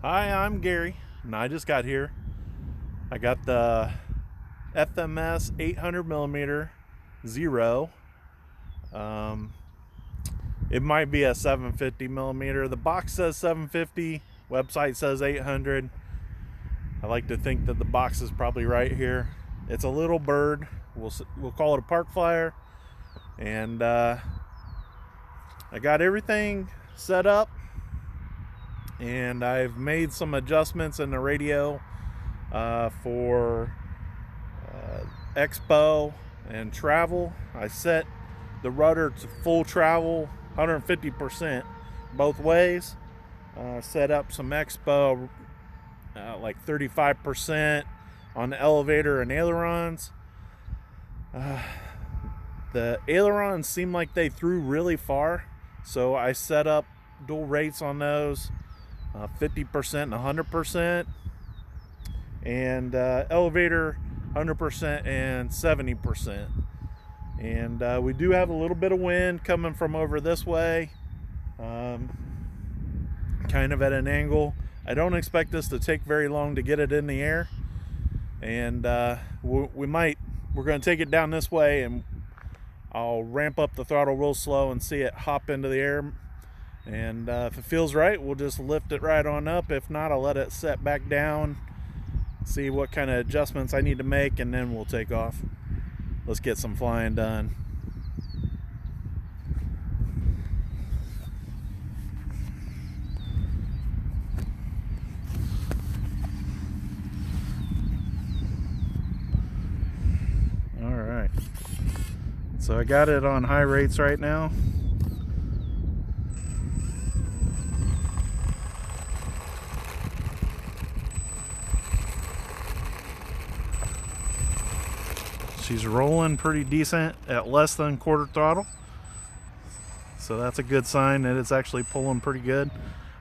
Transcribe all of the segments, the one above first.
Hi, I'm Gary, and I just got here. I got the FMS 800 millimeter zero. Um, it might be a 750 millimeter. The box says 750, website says 800. I like to think that the box is probably right here. It's a little bird. We'll call it a park flyer, and I got everything set up, and I've made some adjustments in the radio for expo and travel. I set the rudder to full travel, 150% both ways. Set up some expo, like 35% on the elevator and ailerons. The ailerons seem like they threw really far, so I set up dual rates on those, 50% and 100%, and elevator 100% and 70%. And we do have a little bit of wind coming from over this way, kind of at an angle. I don't expect this to take very long to get it in the air, and we're going to take it down this way, and I'll ramp up the throttle real slow and see it hop into the air. And if it feels right, we'll just lift it right on up. If not, I'll let it set back down, see what kind of adjustments I need to make, and then we'll take off. Let's get some flying done. All right. So I got it on high rates right now. She's rolling pretty decent at less than quarter throttle, so that's a good sign that it's actually pulling pretty good.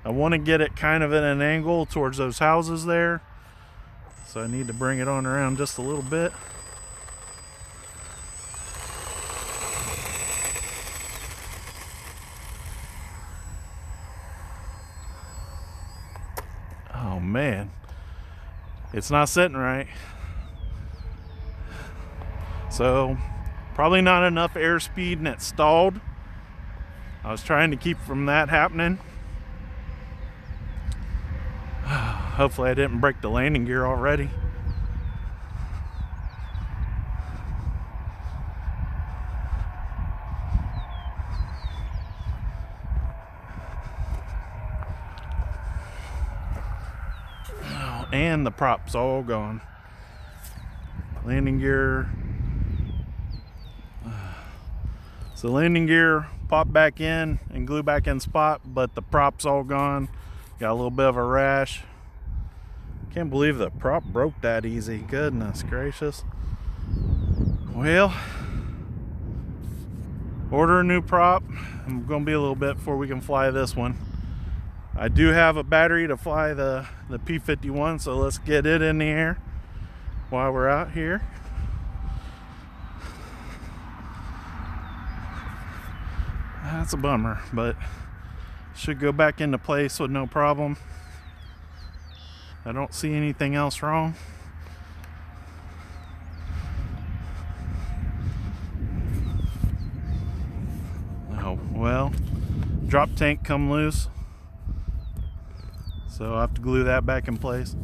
I want to get it kind of at an angle towards those houses there, so I need to bring it on around just a little bit. Oh man, it's not sitting right. So probably not enough airspeed, and it stalled. I was trying to keep from that happening. Hopefully I didn't break the landing gear already. Oh, and the prop's all gone. Landing gear. So landing gear popped back in and glued back in spot, but the prop's all gone. Got a little bit of a rash. Can't believe the prop broke that easy. Goodness gracious. Well, order a new prop. I'm going to be a little bit before we can fly this one. I do have a battery to fly the P-51, so let's get it in the air while we're out here. That's a bummer, but should go back into place with no problem. I don't see anything else wrong. Oh, well, drop tank come loose, so I'll have to glue that back in place.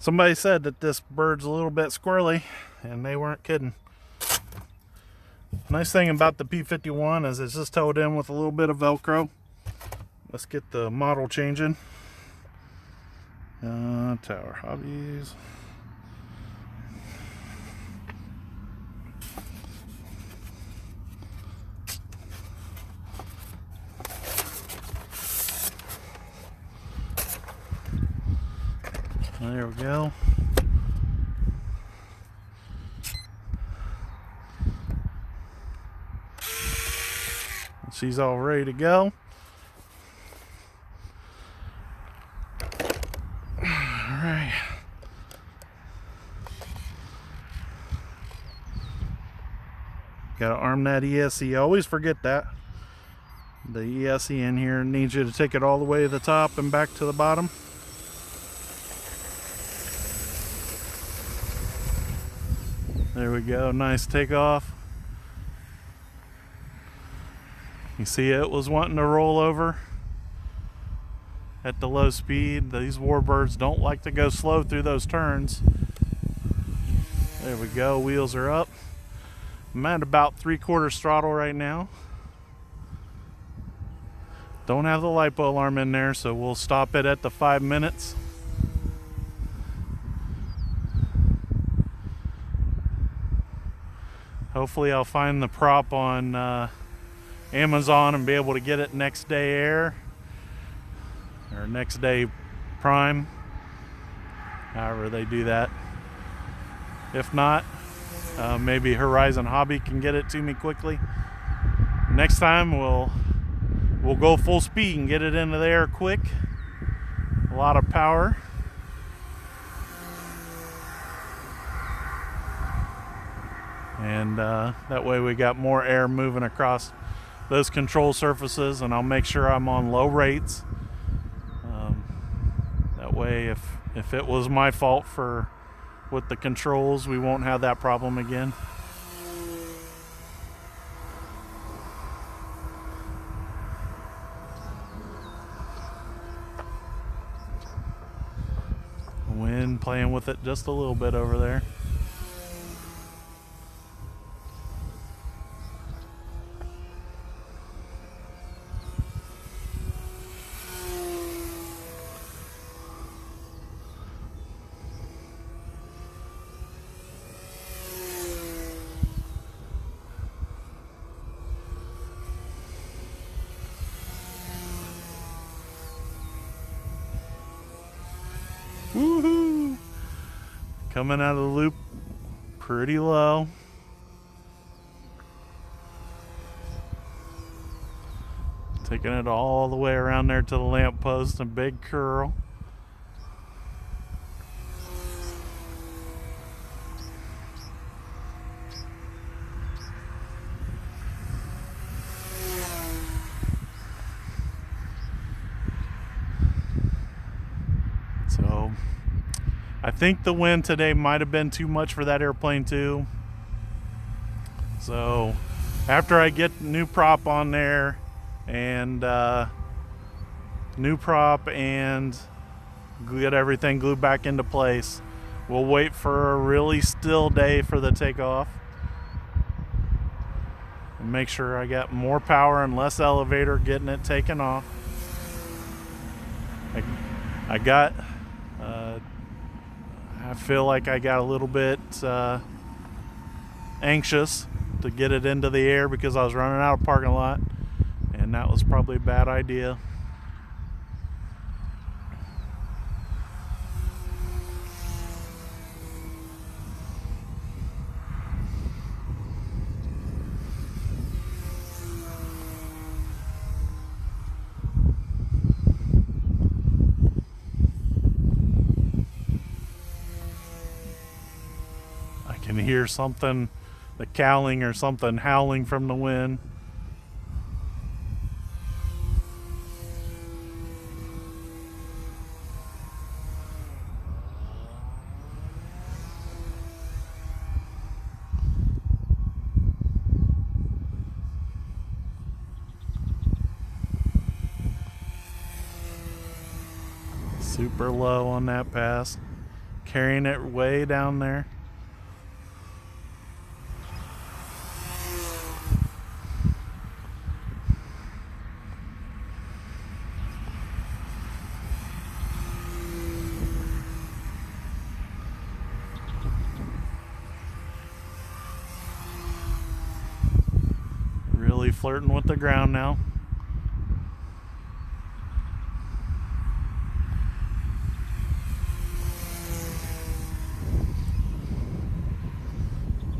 Somebody said that this bird's a little bit squirrely, and they weren't kidding. Nice thing about the P-51 is it's just towed in with a little bit of Velcro. Let's get the model changing. Tower hobbies. There we go. She's all ready to go. All right. Gotta arm that ESC. I always forget that. The ESC in here needs you to take it all the way to the top and back to the bottom. There we go, nice takeoff. You see it was wanting to roll over at the low speed. These warbirds don't like to go slow through those turns. There we go, wheels are up. I'm at about 3/4 throttle right now. Don't have the LiPo alarm in there, so we'll stop it at the 5 minutes. Hopefully I'll find the prop on Amazon and be able to get it next day air or next day prime, however they do that. If not, maybe Horizon Hobby can get it to me quickly. Next time we'll go full speed and get it into the air quick. A lot of power. And that way we got more air moving across those control surfaces, and I'll make sure I'm on low rates. That way if it was my fault with the controls, we won't have that problem again. Wind playing with it just a little bit over there. Woohoo! Coming out of the loop pretty low. Taking it all the way around there to the lamppost, a big curl. So I think the wind today might have been too much for that airplane too. So after I get new prop on there and get everything glued back into place, we'll wait for a really still day for the takeoff and make sure I got more power and less elevator getting it taken off. I feel like I got a little bit anxious to get it into the air because I was running out of parking lot, and that was probably a bad idea. Can hear something, the cowling or something howling from the wind. Super low on that pass, carrying it way down there. Really flirting with the ground now.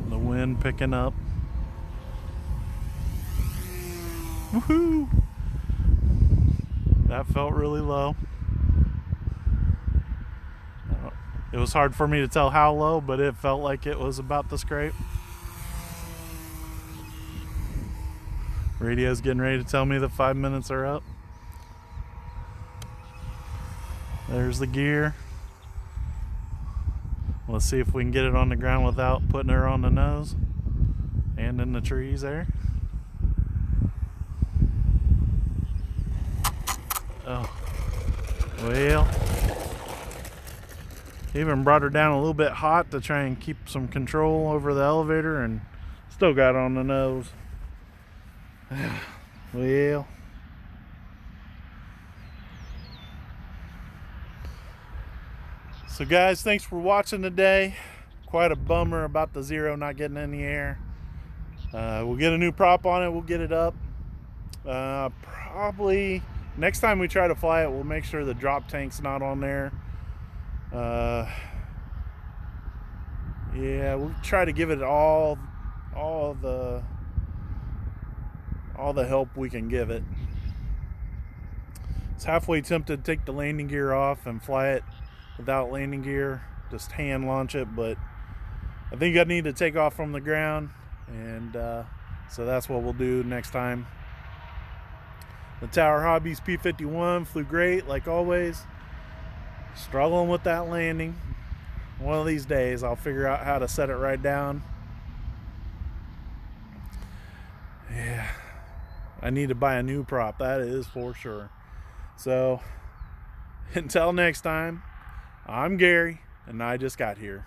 The wind picking up. Woohoo! That felt really low. It was hard for me to tell how low, but it felt like it was about to scrape. Radio's getting ready to tell me the 5 minutes are up. There's the gear. Let's see if we can get it on the ground without putting her on the nose and in the trees there. Oh, well, even brought her down a little bit hot to try and keep some control over the elevator, and still got on the nose. Well, so guys, thanks for watching today. Quite a bummer about the Zero not getting in the air. We'll get a new prop on it. We'll get it up. Probably next time we try to fly it, we'll make sure the drop tank's not on there. Yeah, we'll try to give it all the help we can give it. It's halfway tempted to take the landing gear off and fly it without landing gear, just hand launch it, but I think I need to take off from the ground, and so that's what we'll do next time. The Tower Hobbies P-51 flew great, like always. Struggling with that landing. One of these days I'll figure out how to set it right down. Yeah, I need to buy a new prop, that is for sure. So until next time, I'm Gary, and I just got here.